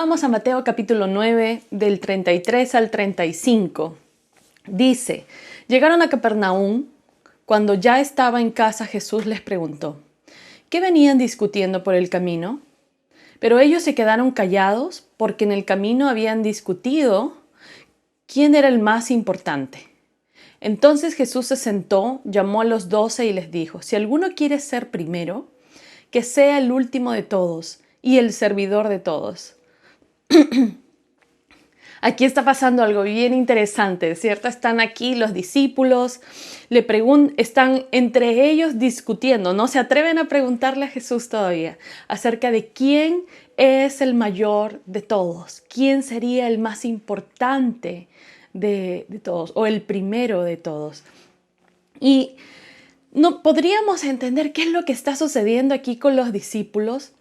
Vamos a Mateo capítulo 9, del 33 al 35. Dice, llegaron a Capernaum. Cuando ya estaba en casa, Jesús les preguntó, ¿qué venían discutiendo por el camino? Pero ellos se quedaron callados porque en el camino habían discutido quién era el más importante. Entonces Jesús se sentó, llamó a los 12 y les dijo, si alguno quiere ser primero, que sea el último de todos y el servidor de todos. Aquí está pasando algo bien interesante, ¿cierto? Están aquí los discípulos, están entre ellos discutiendo, no se atreven a preguntarle a Jesús todavía acerca de quién es el mayor de todos, quién sería el más importante de todos o el primero de todos. Y no podríamos entender qué es lo que está sucediendo aquí con los discípulos.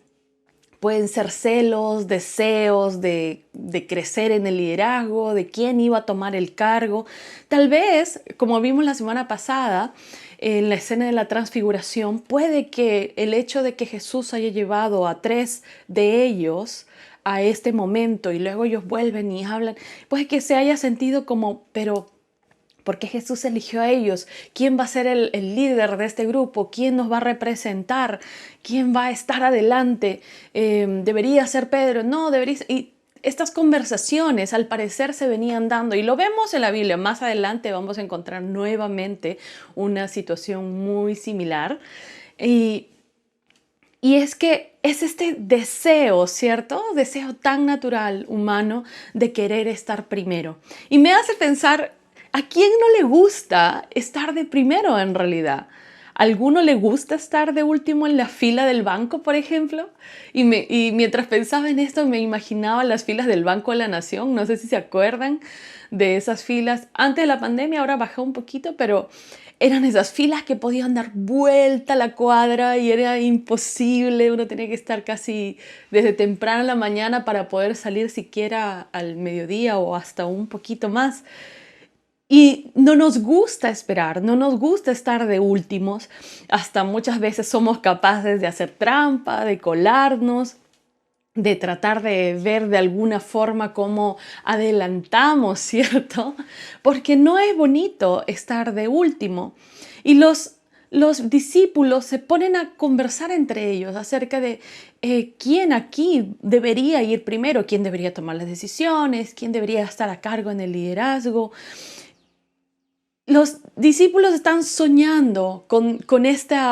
Pueden ser celos, deseos de crecer en el liderazgo, de quién iba a tomar el cargo. Tal vez, como vimos la semana pasada, en la escena de la transfiguración, puede que el hecho de que Jesús haya llevado a 3 de ellos a este momento y luego ellos vuelven y hablan, puede que se haya sentido como, pero ¿por qué Jesús eligió a ellos? ¿Quién va a ser el líder de este grupo? ¿Quién nos va a representar? ¿Quién va a estar adelante? ¿Debería ser Pedro? No, debería ser... Y estas conversaciones al parecer se venían dando y lo vemos en la Biblia. Más adelante vamos a encontrar nuevamente una situación muy similar. Y es que es este deseo, ¿cierto? Deseo tan natural, humano, de querer estar primero. Y me hace pensar, ¿a quién no le gusta estar de primero en realidad? ¿A alguno le gusta estar de último en la fila del banco, por ejemplo? Y mientras pensaba en esto, me imaginaba las filas del Banco de la Nación. No sé si se acuerdan de esas filas. Antes de la pandemia, ahora bajó un poquito, pero eran esas filas que podían dar vuelta a la cuadra y era imposible. Uno tenía que estar casi desde temprano en la mañana para poder salir siquiera al mediodía o hasta un poquito más. Y no nos gusta esperar, no nos gusta estar de últimos. Hasta muchas veces somos capaces de hacer trampa, de colarnos, de tratar de ver de alguna forma cómo adelantamos, ¿cierto? Porque no es bonito estar de último. Y los discípulos se ponen a conversar entre ellos acerca de quién aquí debería ir primero, quién debería tomar las decisiones, quién debería estar a cargo en el liderazgo. Los discípulos están soñando con este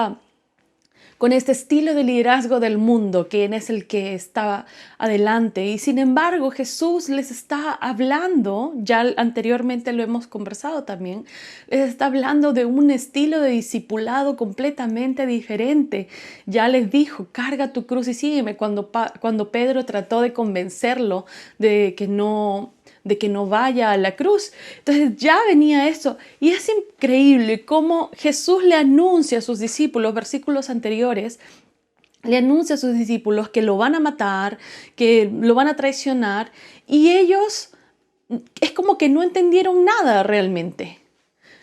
estilo de liderazgo del mundo, quién es el que está adelante. Y sin embargo, Jesús les está hablando, ya anteriormente lo hemos conversado también, les está hablando de un estilo de discipulado completamente diferente. Ya les dijo, carga tu cruz y sígueme, cuando Pedro trató de convencerlo de que no vaya a la cruz. Entonces ya venía eso. Y es increíble cómo Jesús le anuncia a sus discípulos, versículos anteriores, le anuncia a sus discípulos que lo van a matar, que lo van a traicionar. Y ellos es como que no entendieron nada realmente.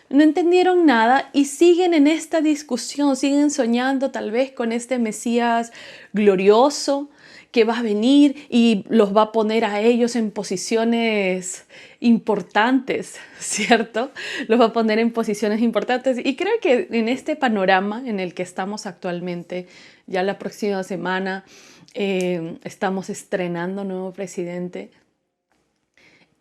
No entendieron nada y siguen en esta discusión, siguen soñando tal vez con este Mesías glorioso que va a venir y los va a poner a ellos en posiciones importantes, ¿cierto? Los va a poner en posiciones importantes. Y creo que en este panorama en el que estamos actualmente, ya la próxima semana estamos estrenando nuevo presidente.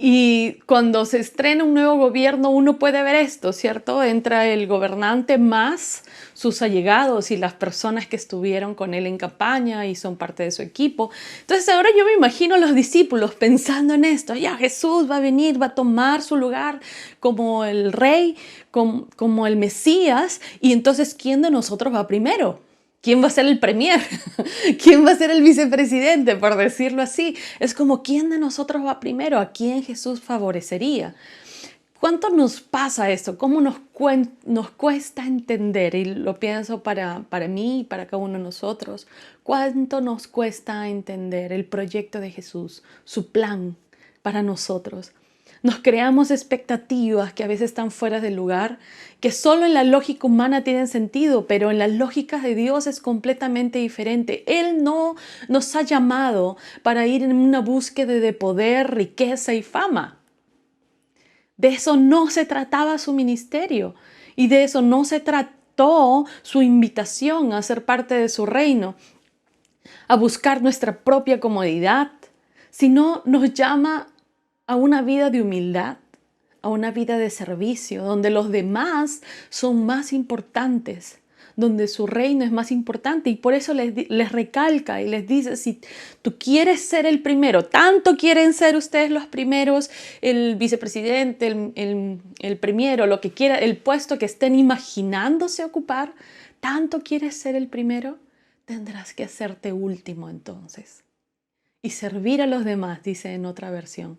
Y cuando se estrena un nuevo gobierno, uno puede ver esto, ¿cierto? Entra el gobernante más sus allegados y las personas que estuvieron con él en campaña y son parte de su equipo. Entonces ahora yo me imagino a los discípulos pensando en esto. Ya Jesús va a venir, va a tomar su lugar como el rey, como el Mesías. Y entonces, ¿quién de nosotros va primero? ¿Quién va a ser el premier? ¿Quién va a ser el vicepresidente? Por decirlo así. Es como, ¿quién de nosotros va primero? ¿A quién Jesús favorecería? ¿Cuánto nos pasa esto? ¿Cómo nos cuesta entender? Y lo pienso para mí y para cada uno de nosotros. ¿Cuánto nos cuesta entender el proyecto de Jesús, su plan para nosotros? Nos creamos expectativas que a veces están fuera del lugar, que solo en la lógica humana tienen sentido, pero en la lógica de Dios es completamente diferente. Él no nos ha llamado para ir en una búsqueda de poder, riqueza y fama. De eso no se trataba su ministerio y de eso no se trató su invitación a ser parte de su reino, a buscar nuestra propia comodidad, sino nos llama a una vida de humildad, a una vida de servicio, donde los demás son más importantes, donde su reino es más importante. Y por eso les recalca y les dice, si tú quieres ser el primero, tanto quieren ser ustedes los primeros, el vicepresidente, el primero, lo que quiera, el puesto que estén imaginándose ocupar, tanto quieres ser el primero, tendrás que hacerte último entonces. Y servir a los demás, dice en otra versión.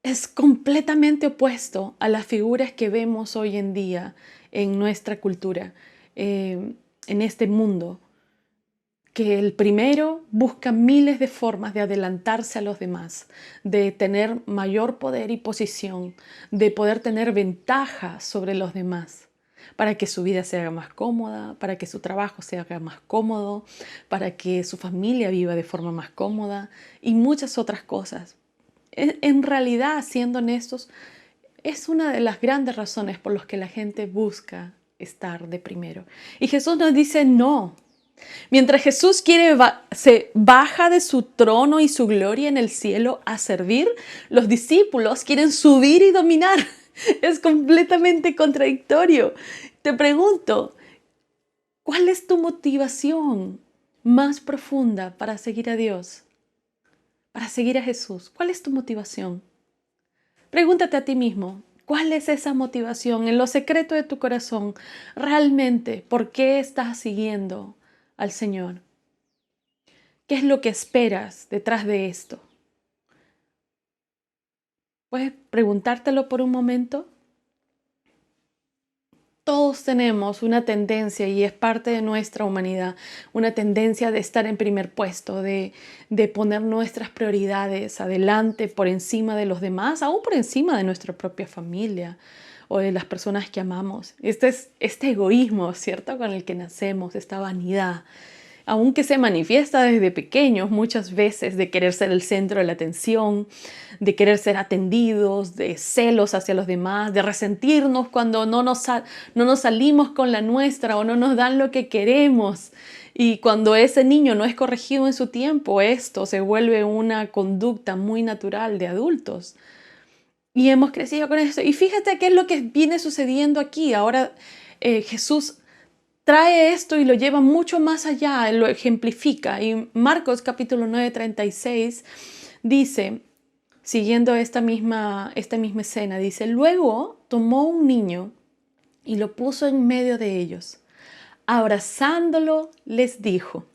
Es completamente opuesto a las figuras que vemos hoy en día en nuestra cultura, en este mundo, que el primero busca miles de formas de adelantarse a los demás, de tener mayor poder y posición, de poder tener ventaja sobre los demás, para que su vida se haga más cómoda, para que su trabajo se haga más cómodo, para que su familia viva de forma más cómoda y muchas otras cosas. En realidad, siendo honestos, es una de las grandes razones por las que la gente busca estar de primero. Y Jesús nos dice no. Mientras Jesús se baja de su trono y su gloria en el cielo a servir, los discípulos quieren subir y dominar. Es completamente contradictorio. Te pregunto, ¿cuál es tu motivación más profunda para seguir a Dios? Para seguir a Jesús. ¿Cuál es tu motivación? Pregúntate a ti mismo, ¿cuál es esa motivación en lo secreto de tu corazón? Realmente, ¿por qué estás siguiendo al Señor? ¿Qué es lo que esperas detrás de esto? ¿Puedes preguntártelo por un momento? Todos tenemos una tendencia, y es parte de nuestra humanidad, una tendencia de estar en primer puesto, de poner nuestras prioridades adelante por encima de los demás, aún por encima de nuestra propia familia o de las personas que amamos. Este es este egoísmo, ¿cierto?, con el que nacemos, esta vanidad, aunque se manifiesta desde pequeños muchas veces, de querer ser el centro de la atención, de querer ser atendidos, de celos hacia los demás, de resentirnos cuando no nos salimos con la nuestra o no nos dan lo que queremos. Y cuando ese niño no es corregido en su tiempo, esto se vuelve una conducta muy natural de adultos. Y hemos crecido con esto. Y fíjate qué es lo que viene sucediendo aquí. Ahora Jesús trae esto y lo lleva mucho más allá, lo ejemplifica. Y Marcos capítulo 9, 36 dice, siguiendo esta misma escena, dice, luego tomó un niño y lo puso en medio de ellos. Abrazándolo, les dijo.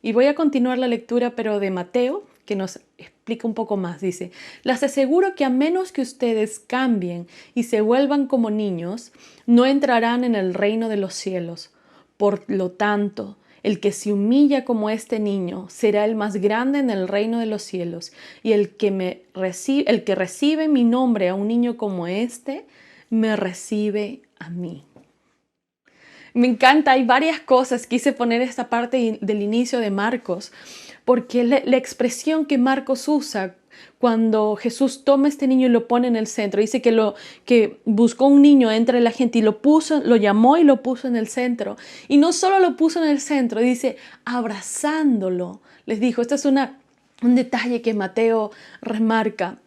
Y voy a continuar la lectura, pero de Mateo, que nos explica un poco más. Dice, les aseguro que a menos que ustedes cambien y se vuelvan como niños, no entrarán en el reino de los cielos. Por lo tanto, el que se humilla como este niño será el más grande en el reino de los cielos. Y el que recibe mi nombre a un niño como este, me recibe a mí. Me encanta, hay varias cosas. Quise poner esta parte del inicio de Marcos, porque la expresión que Marcos usa cuando Jesús toma a este niño y lo pone en el centro, dice que buscó un niño entre la gente y lo llamó y lo puso en el centro. Y no solo lo puso en el centro, dice abrazándolo. Les dijo, este es un detalle que Mateo remarca.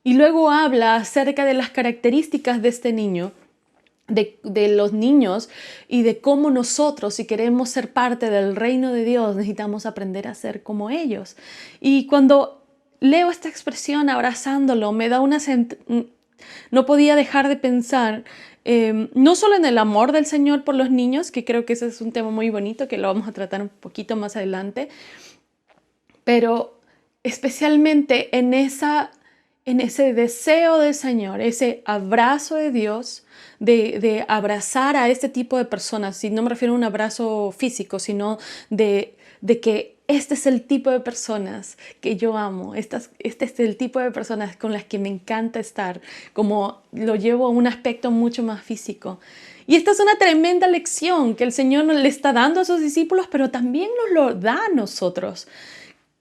Y luego habla acerca de las características de este niño, de los niños, y de cómo nosotros, si queremos ser parte del reino de Dios, necesitamos aprender a ser como ellos. Y cuando leo esta expresión abrazándolo, me da no podía dejar de pensar no solo en el amor del Señor por los niños, que creo que ese es un tema muy bonito, que lo vamos a tratar un poquito más adelante, pero especialmente en ese deseo del Señor, ese abrazo de Dios, de abrazar a este tipo de personas. Y no me refiero a un abrazo físico, sino de de que este es el tipo de personas que yo amo, este es el tipo de personas con las que me encanta estar, como lo llevo a un aspecto mucho más físico. Y esta es una tremenda lección que el Señor le está dando a sus discípulos, pero también nos lo da a nosotros.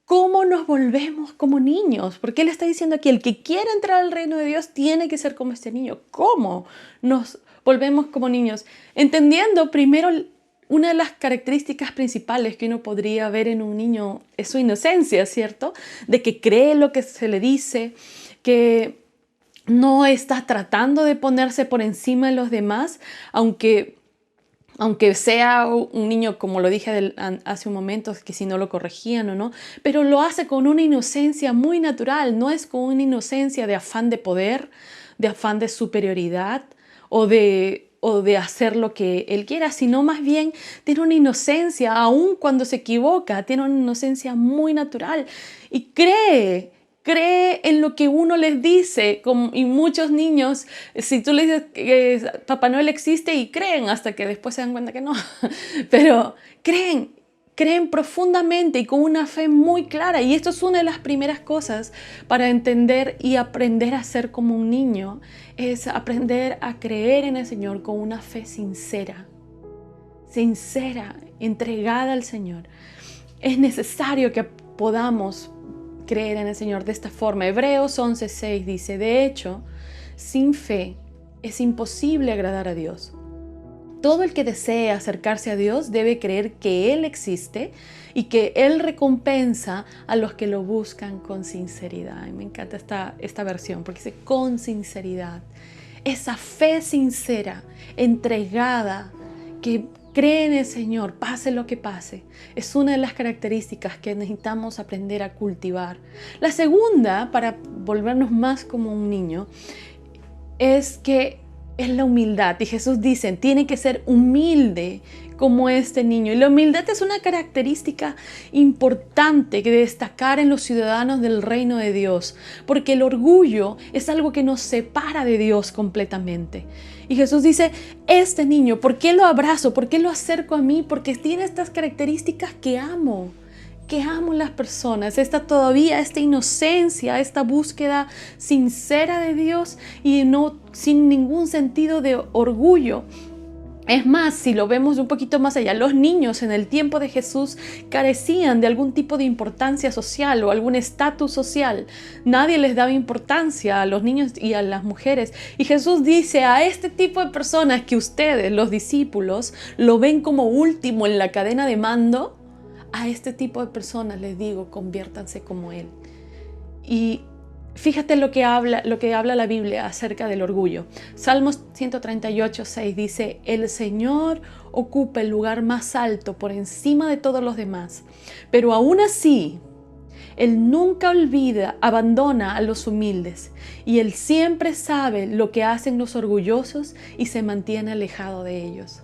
¿Cómo nos volvemos como niños? Porque Él está diciendo aquí, el que quiera entrar al reino de Dios tiene que ser como este niño. ¿Cómo nos volvemos como niños? Entendiendo primero, una de las características principales que uno podría ver en un niño es su inocencia, ¿cierto? De que cree lo que se le dice, que no está tratando de ponerse por encima de los demás, aunque sea un niño, como lo dije hace un momento, que si no lo corregían o no, pero lo hace con una inocencia muy natural, no es con una inocencia de afán de poder, de afán de superioridad o de hacer lo que él quiera, sino más bien tiene una inocencia, aun cuando se equivoca, tiene una inocencia muy natural y cree en lo que uno les dice. Y muchos niños, si tú les dices que Papá Noel existe, y creen hasta que después se dan cuenta que no, pero creen profundamente y con una fe muy clara. Y esto es una de las primeras cosas para entender y aprender a ser como un niño, es aprender a creer en el Señor con una fe sincera, entregada al Señor. Es necesario que podamos creer en el Señor de esta forma. Hebreos 11:6 dice, de hecho, sin fe es imposible agradar a Dios. Todo el que desee acercarse a Dios debe creer que Él existe y que Él recompensa a los que lo buscan con sinceridad. Y me encanta esta versión porque dice con sinceridad. Esa fe sincera, entregada, que cree en el Señor, pase lo que pase, es una de las características que necesitamos aprender a cultivar. La segunda, para volvernos más como un niño, es la humildad. Y Jesús dice, tiene que ser humilde como este niño. Y la humildad es una característica importante que destacar en los ciudadanos del reino de Dios, porque el orgullo es algo que nos separa de Dios completamente. Y Jesús dice, este niño, ¿por qué lo abrazo? ¿Por qué lo acerco a mí? Porque tiene estas características que amo las personas, esta inocencia, esta búsqueda sincera de Dios y no sin ningún sentido de orgullo. Es más, si lo vemos un poquito más allá, los niños en el tiempo de Jesús carecían de algún tipo de importancia social o algún estatus social. Nadie les daba importancia a los niños y a las mujeres. Y Jesús dice a este tipo de personas que ustedes, los discípulos, lo ven como último en la cadena de mando, a este tipo de personas les digo, conviértanse como Él. Y fíjate lo que habla la Biblia acerca del orgullo. Salmos 138:6 dice, el Señor ocupa el lugar más alto por encima de todos los demás, pero aún así, Él nunca abandona a los humildes, y Él siempre sabe lo que hacen los orgullosos y se mantiene alejado de ellos.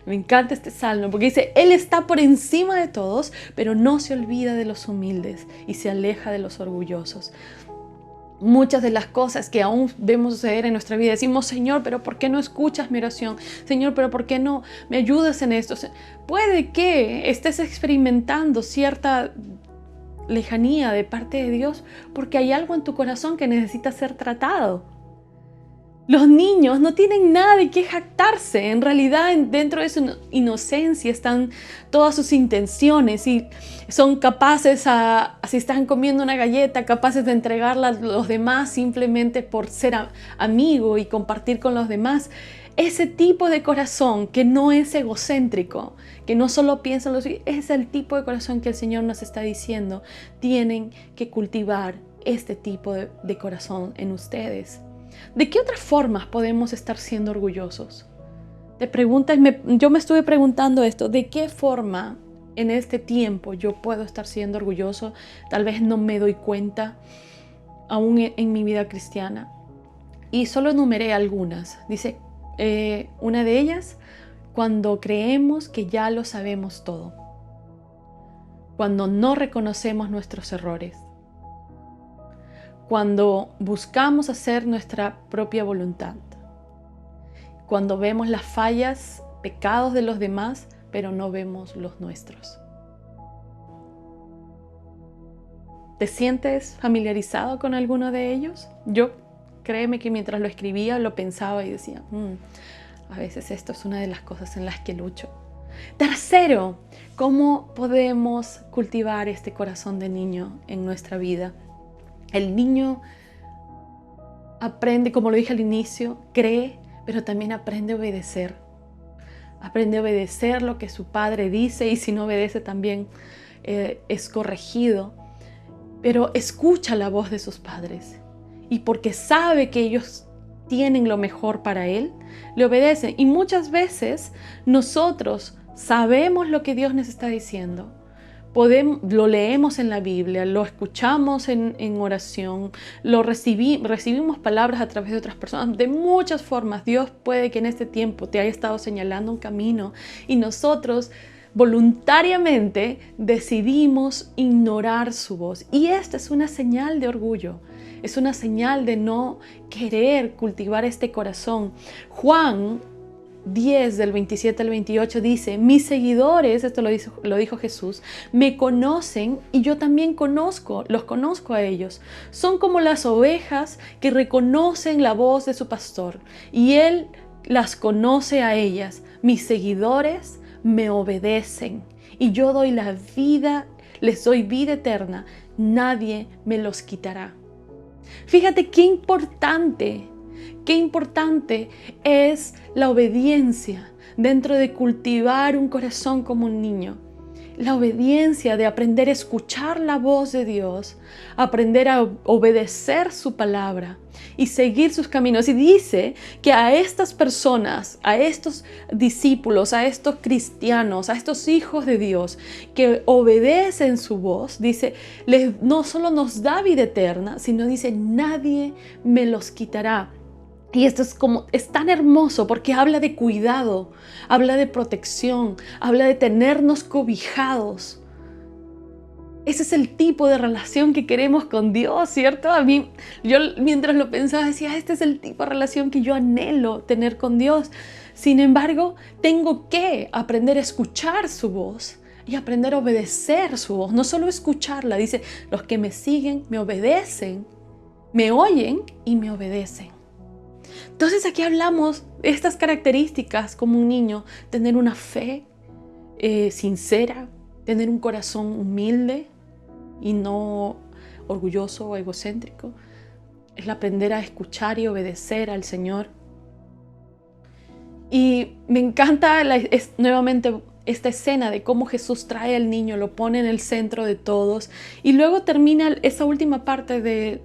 Me encanta este salmo porque dice, Él está por encima de todos, pero no se olvida de los humildes y se aleja de los orgullosos. Muchas de las cosas que aún vemos suceder en nuestra vida, decimos, Señor, pero ¿por qué no escuchas mi oración? Señor, pero ¿por qué no me ayudas en esto? Puede que estés experimentando cierta lejanía de parte de Dios porque hay algo en tu corazón que necesita ser tratado. Los niños no tienen nada de qué jactarse. En realidad, dentro de su inocencia están todas sus intenciones y son capaces, si están comiendo una galleta, capaces de entregarla a los demás simplemente por ser amigo y compartir con los demás. Ese tipo de corazón que no es egocéntrico, que no solo piensa en los hijos, es el tipo de corazón que el Señor nos está diciendo. Tienen que cultivar este tipo de corazón en ustedes. ¿De qué otras formas podemos estar siendo orgullosos? Yo me estuve preguntando esto, ¿de qué forma en este tiempo yo puedo estar siendo orgulloso? Tal vez no me doy cuenta aún en mi vida cristiana. Y solo enumeré algunas. Dice, una de ellas, cuando creemos que ya lo sabemos todo. Cuando no reconocemos nuestros errores. Cuando buscamos hacer nuestra propia voluntad. Cuando vemos las fallas, pecados de los demás, pero no vemos los nuestros. ¿Te sientes familiarizado con alguno de ellos? Yo, créeme que mientras lo escribía, lo pensaba y decía, a veces esto es una de las cosas en las que lucho. Tercero, ¿cómo podemos cultivar este corazón de niño en nuestra vida? El niño aprende, como lo dije al inicio, cree, pero también aprende a obedecer. Aprende a obedecer lo que su padre dice y si no obedece también es corregido. Pero escucha la voz de sus padres y porque sabe que ellos tienen lo mejor para él, le obedecen. Y muchas veces nosotros sabemos lo que Dios nos está diciendo. Lo leemos en la Biblia, lo escuchamos en oración, recibimos palabras a través de otras personas. De muchas formas, Dios puede que en este tiempo te haya estado señalando un camino y nosotros voluntariamente decidimos ignorar su voz. Y esta es una señal de orgullo, es una señal de no querer cultivar este corazón. Juan 10 del 27 al 28 dice, mis seguidores, esto lo dijo Jesús, me conocen y yo también los conozco a ellos. Son como las ovejas que reconocen la voz de su pastor y él las conoce a ellas. Mis seguidores me obedecen y yo doy la vida, les doy vida eterna, nadie me los quitará. Fíjate qué importante es la obediencia dentro de cultivar un corazón como un niño. La obediencia de aprender a escuchar la voz de Dios, aprender a obedecer su palabra y seguir sus caminos. Y dice que a estas personas, a estos discípulos, a estos cristianos, a estos hijos de Dios que obedecen su voz, dice, no solo nos da vida eterna, sino dice, nadie me los quitará. Y esto es tan hermoso porque habla de cuidado, habla de protección, habla de tenernos cobijados. Ese es el tipo de relación que queremos con Dios, ¿cierto? Yo mientras lo pensaba decía, este es el tipo de relación que yo anhelo tener con Dios. Sin embargo, tengo que aprender a escuchar su voz y aprender a obedecer su voz. No solo escucharla, dice, los que me siguen me obedecen, me oyen y me obedecen. Entonces aquí hablamos de estas características como un niño, tener una fe sincera, tener un corazón humilde y no orgulloso o egocéntrico. Es aprender a escuchar y obedecer al Señor. Y me encanta nuevamente esta escena de cómo Jesús trae al niño, lo pone en el centro de todos y luego termina esa última parte de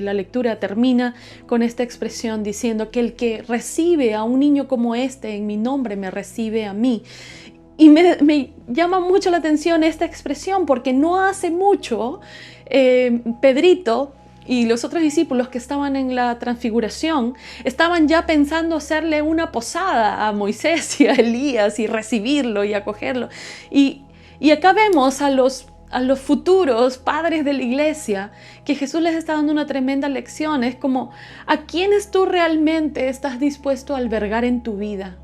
la lectura, termina con esta expresión diciendo que el que recibe a un niño como este en mi nombre me recibe a mí. Y me llama mucho la atención esta expresión porque no hace mucho Pedrito y los otros discípulos que estaban en la transfiguración estaban ya pensando hacerle una posada a Moisés y a Elías y recibirlo y acogerlo. Y acá vemos a los futuros padres de la iglesia que Jesús les está dando una tremenda lección. Es como, ¿a quiénes tú realmente estás dispuesto a albergar en tu vida?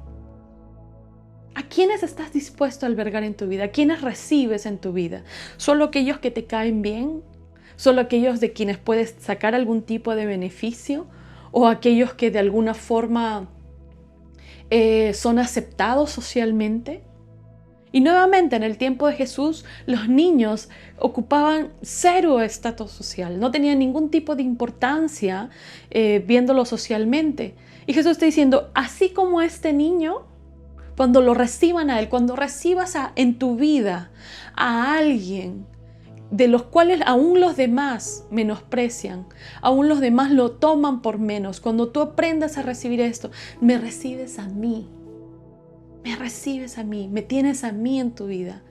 ¿A quiénes estás dispuesto a albergar en tu vida? ¿A quiénes recibes en tu vida? ¿Solo aquellos que te caen bien? ¿Solo aquellos de quienes puedes sacar algún tipo de beneficio? ¿O aquellos que de alguna forma son aceptados socialmente? Y nuevamente, en el tiempo de Jesús, los niños ocupaban cero estatus social, no tenían ningún tipo de importancia viéndolo socialmente. Y Jesús está diciendo, así como este niño, cuando lo reciban a él, cuando recibas en tu vida a alguien de los cuales aún los demás menosprecian, aún los demás lo toman por menos, cuando tú aprendas a recibir esto, me recibes a mí. Me recibes a mí, me tienes a mí en tu vida.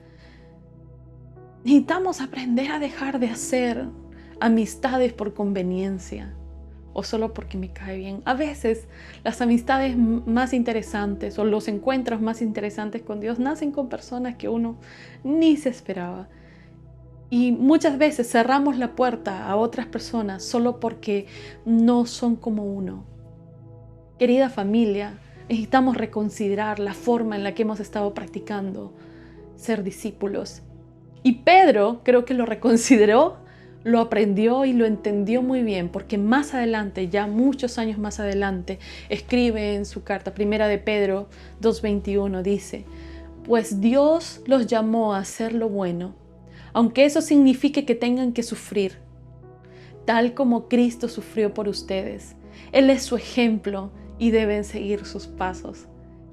Necesitamos aprender a dejar de hacer amistades por conveniencia o solo porque me cae bien. A veces las amistades más interesantes o los encuentros más interesantes con Dios nacen con personas que uno ni se esperaba. Y muchas veces cerramos la puerta a otras personas solo porque no son como uno. Querida familia, necesitamos reconsiderar la forma en la que hemos estado practicando ser discípulos. Y Pedro creo que lo reconsideró lo aprendió y lo entendió muy bien, porque más adelante, ya muchos años más adelante, escribe en su carta, Primera de Pedro 2:21, dice: pues Dios los llamó a hacer lo bueno, aunque eso signifique que tengan que sufrir, tal como Cristo sufrió por ustedes. Él es su ejemplo y deben seguir sus pasos.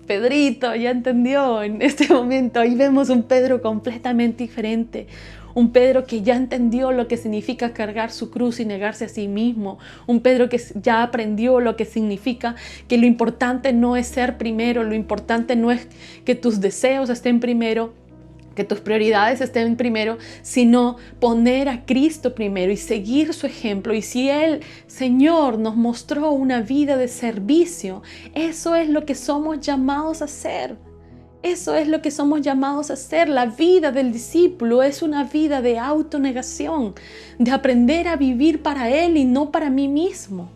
Pedrito ya entendió en este momento. Ahí vemos un Pedro completamente diferente. Un Pedro que ya entendió lo que significa cargar su cruz y negarse a sí mismo. Un Pedro que ya aprendió lo que significa que lo importante no es ser primero, lo importante no es que tus deseos estén primero, que tus prioridades estén primero, sino poner a Cristo primero y seguir su ejemplo. Y si el Señor nos mostró una vida de servicio, eso es lo que somos llamados a hacer. Eso es lo que somos llamados a hacer. La vida del discípulo es una vida de autonegación, de aprender a vivir para Él y no para mí mismo.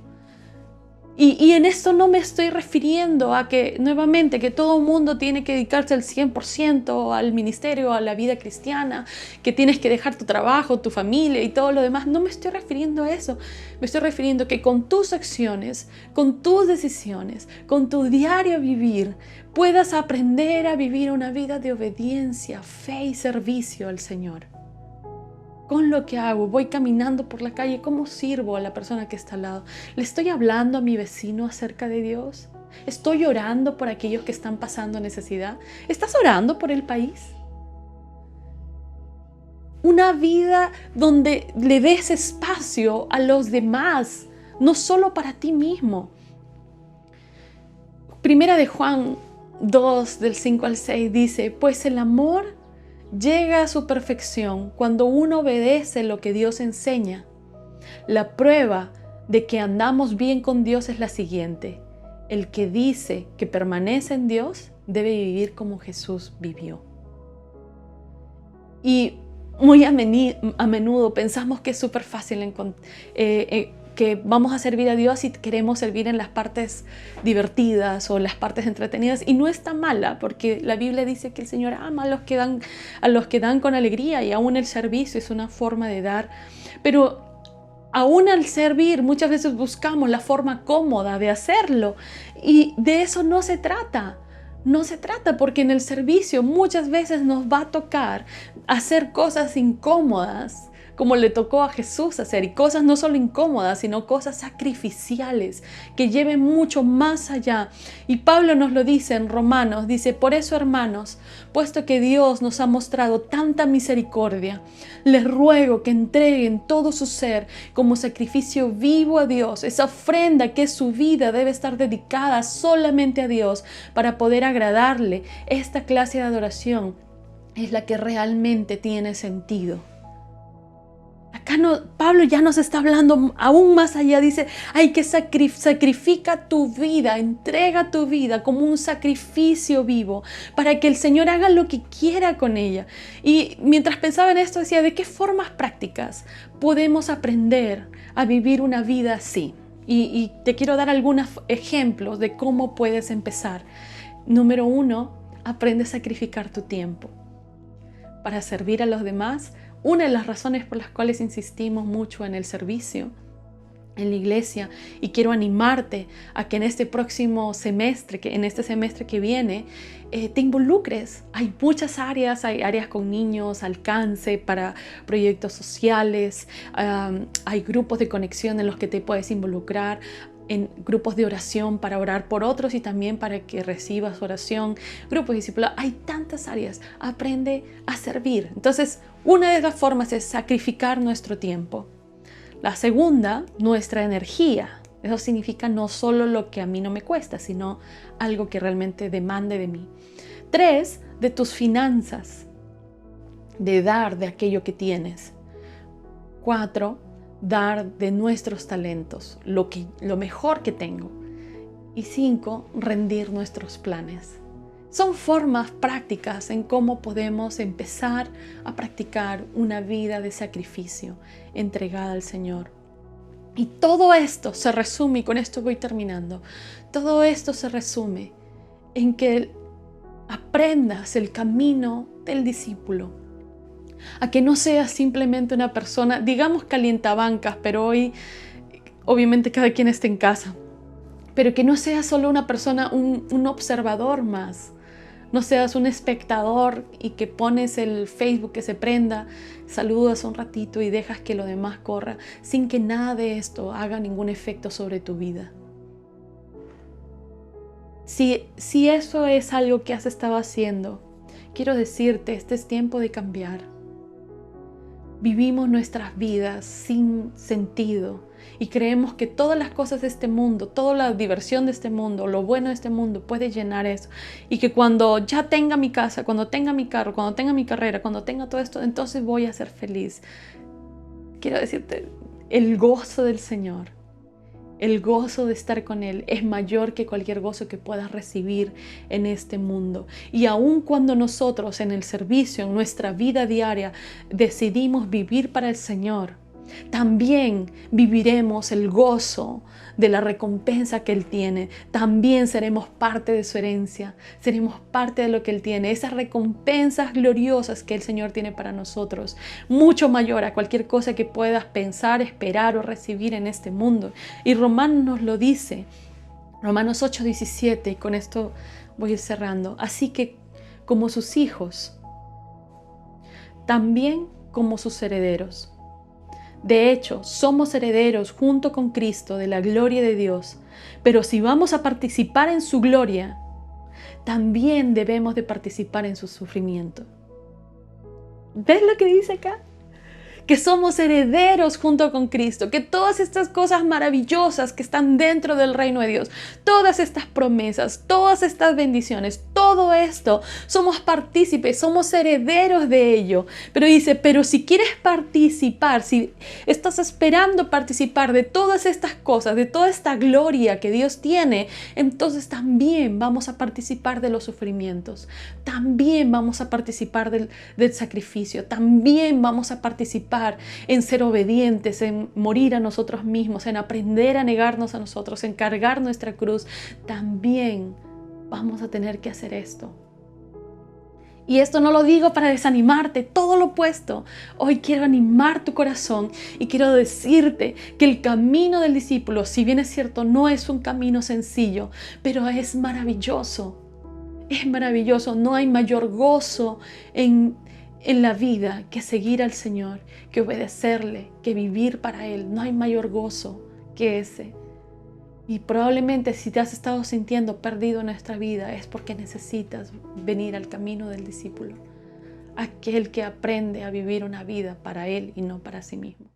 Y en esto no me estoy refiriendo a que, nuevamente, que todo el mundo tiene que dedicarse al 100% al ministerio, a la vida cristiana, que tienes que dejar tu trabajo, tu familia y todo lo demás. No me estoy refiriendo a eso. Me estoy refiriendo a que con tus acciones, con tus decisiones, con tu diario vivir, puedas aprender a vivir una vida de obediencia, fe y servicio al Señor. Con lo que hago, voy caminando por la calle, ¿cómo sirvo a la persona que está al lado? ¿Le estoy hablando a mi vecino acerca de Dios? ¿Estoy orando por aquellos que están pasando necesidad? ¿Estás orando por el país? Una vida donde le des espacio a los demás, no solo para ti mismo. Primera de Juan 2, del 5 al 6 dice: pues el amor llega a su perfección cuando uno obedece lo que Dios enseña. La prueba de que andamos bien con Dios es la siguiente: el que dice que permanece en Dios debe vivir como Jesús vivió. Y muy a menudo pensamos que es súper fácil que vamos a servir a Dios y queremos servir en las partes divertidas o las partes entretenidas, y no está mala, porque la Biblia dice que el Señor ama a los que dan con alegría, y aún el servicio es una forma de dar. Pero aún al servir muchas veces buscamos la forma cómoda de hacerlo, y de eso no se trata. No se trata, porque en el servicio muchas veces nos va a tocar hacer cosas incómodas, como le tocó a Jesús hacer, y cosas no solo incómodas, sino cosas sacrificiales que lleven mucho más allá. Y Pablo nos lo dice en Romanos, dice: por eso, hermanos, puesto que Dios nos ha mostrado tanta misericordia, les ruego que entreguen todo su ser como sacrificio vivo a Dios, esa ofrenda que es su vida debe estar dedicada solamente a Dios para poder agradarle. Esta clase de adoración es la que realmente tiene sentido. Acá Pablo ya nos está hablando aún más allá. Dice: hay que sacrifica tu vida, entrega tu vida como un sacrificio vivo para que el Señor haga lo que quiera con ella. Y mientras pensaba en esto decía: ¿de qué formas prácticas podemos aprender a vivir una vida así? Y te quiero dar algunos ejemplos de cómo puedes empezar. Número 1, aprende a sacrificar tu tiempo para servir a los demás. Una de las razones por las cuales insistimos mucho en el servicio en la iglesia, y quiero animarte a que en este próximo semestre, en este semestre que viene, te involucres. Hay muchas áreas, hay áreas con niños, alcance para proyectos sociales, hay grupos de conexión en los que te puedes involucrar, en grupos de oración para orar por otros y también para que recibas oración, grupos de discipulado. Hay tantas áreas. Aprende a servir. Entonces, una de las formas es sacrificar nuestro tiempo. La segunda, nuestra energía. Eso significa no solo lo que a mí no me cuesta, sino algo que realmente demande de mí. 3, de tus finanzas, de dar de aquello que tienes. 4, dar de nuestros talentos, lo mejor que tengo. Y 5, rendir nuestros planes. Son formas prácticas en cómo podemos empezar a practicar una vida de sacrificio entregada al Señor. Y todo esto se resume, y con esto voy terminando, todo esto se resume en que aprendas el camino del discípulo. a que no seas simplemente una persona, digamos calientabancas, pero hoy obviamente cada quien está en casa, pero que no seas solo una persona, un observador más. No seas un espectador y que pones el Facebook que se prenda, saludas un ratito y dejas que lo demás corra sin que nada de esto haga ningún efecto sobre tu vida. Si eso es algo que has estado haciendo, quiero decirte, este es tiempo de cambiar. Vivimos nuestras vidas sin sentido y creemos que todas las cosas de este mundo, toda la diversión de este mundo, lo bueno de este mundo puede llenar eso. Y que cuando ya tenga mi casa, cuando tenga mi carro, cuando tenga mi carrera, cuando tenga todo esto, entonces voy a ser feliz. Quiero decirte, el gozo del Señor, el gozo de estar con Él es mayor que cualquier gozo que puedas recibir en este mundo. Y aun cuando nosotros en el servicio, en nuestra vida diaria, decidimos vivir para el Señor, también viviremos el gozo de la recompensa que Él tiene. También seremos parte de su herencia, seremos parte de lo que Él tiene. Esas recompensas gloriosas que el Señor tiene para nosotros, mucho mayor a cualquier cosa que puedas pensar, esperar o recibir en este mundo. Y Romanos nos lo dice, Romanos 8:17, y con esto voy a ir cerrando. Así que como sus hijos, también como sus herederos. De hecho, somos herederos junto con Cristo de la gloria de Dios, pero si vamos a participar en su gloria, también debemos de participar en su sufrimiento. ¿Ves lo que dice acá? Que somos herederos junto con Cristo, que todas estas cosas maravillosas que están dentro del reino de Dios, todas estas promesas, todas estas bendiciones, todo esto, somos partícipes, somos herederos de ello. Pero dice, pero si quieres participar, si estás esperando participar de todas estas cosas, de toda esta gloria que Dios tiene, entonces también vamos a participar de los sufrimientos, también vamos a participar del sacrificio, también vamos a participar en ser obedientes, en morir a nosotros mismos, en aprender a negarnos a nosotros, en cargar nuestra cruz. También vamos a tener que hacer esto. Y esto no lo digo para desanimarte, todo lo opuesto. Hoy quiero animar tu corazón y quiero decirte que el camino del discípulo, si bien es cierto, no es un camino sencillo, pero es maravilloso. Es maravilloso, no hay mayor gozo en la vida que seguir al Señor, que obedecerle, que vivir para Él. No hay mayor gozo que ese. Y probablemente si te has estado sintiendo perdido en esta vida es porque necesitas venir al camino del discípulo, aquel que aprende a vivir una vida para Él y no para sí mismo.